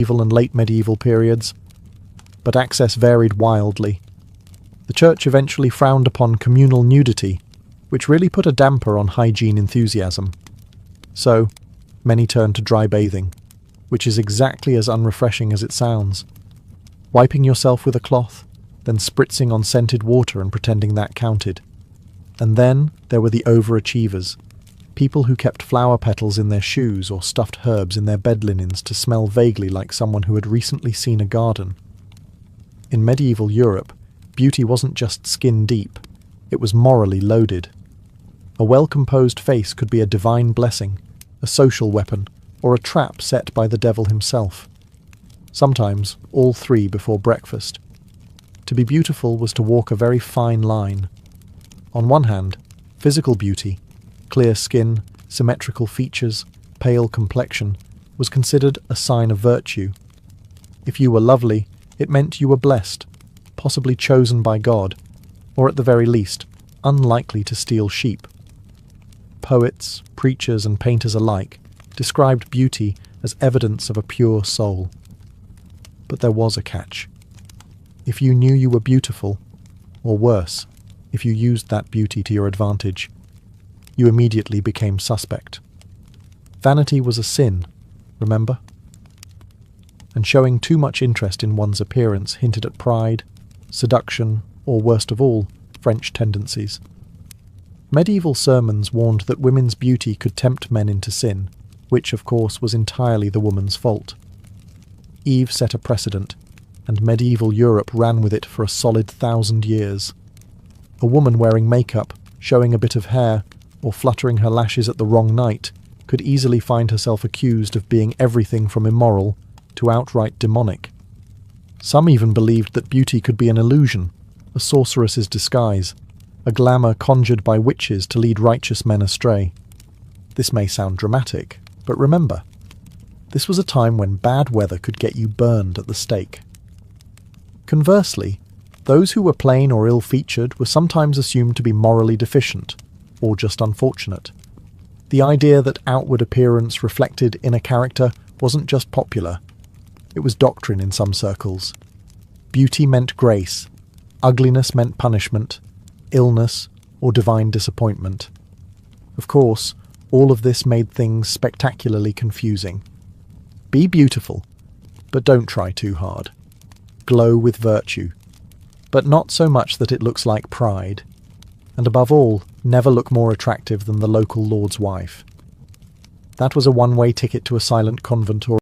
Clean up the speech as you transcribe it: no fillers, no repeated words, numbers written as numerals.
medieval and late medieval periods, but access varied wildly. The church eventually frowned upon communal nudity, which really put a damper on hygiene enthusiasm. So, many turned to dry bathing, which is exactly as unrefreshing as it sounds. Wiping yourself with a cloth, then spritzing on scented water and pretending that counted. And then there were the overachievers, people who kept flower petals in their shoes or stuffed herbs in their bed linens to smell vaguely like someone who had recently seen a garden. In medieval Europe, beauty wasn't just skin deep, it was morally loaded. A well-composed face could be a divine blessing, a social weapon, or a trap set by the devil himself. Sometimes all three before breakfast. To be beautiful was to walk a very fine line. On one hand, physical beauty, clear skin, symmetrical features, pale complexion, was considered a sign of virtue. If you were lovely, it meant you were blessed, possibly chosen by God, or at the very least, unlikely to steal sheep. Poets, preachers, and painters alike described beauty as evidence of a pure soul. But there was a catch. If you knew you were beautiful, or worse, if you used that beauty to your advantage, you immediately became suspect. Vanity was a sin, remember? And showing too much interest in one's appearance hinted at pride, seduction, or worst of all, French tendencies. Medieval sermons warned that women's beauty could tempt men into sin, which, of course, was entirely the woman's fault. Eve set a precedent, and medieval Europe ran with it for a solid 1,000 years. A woman wearing makeup, showing a bit of hair, or fluttering her lashes at the wrong night could easily find herself accused of being everything from immoral to outright demonic. Some even believed that beauty could be an illusion, a sorceress's disguise, a glamour conjured by witches to lead righteous men astray. This may sound dramatic, but remember, this was a time when bad weather could get you burned at the stake. Conversely, those who were plain or ill-featured were sometimes assumed to be morally deficient, or just unfortunate. The idea that outward appearance reflected inner character wasn't just popular, it was doctrine in some circles. Beauty meant grace, ugliness meant punishment, illness, or divine disappointment. Of course, all of this made things spectacularly confusing. Be beautiful, but don't try too hard. Glow with virtue, but not so much that it looks like pride. And above all, never look more attractive than the local lord's wife. That was a one-way ticket to a silent convent or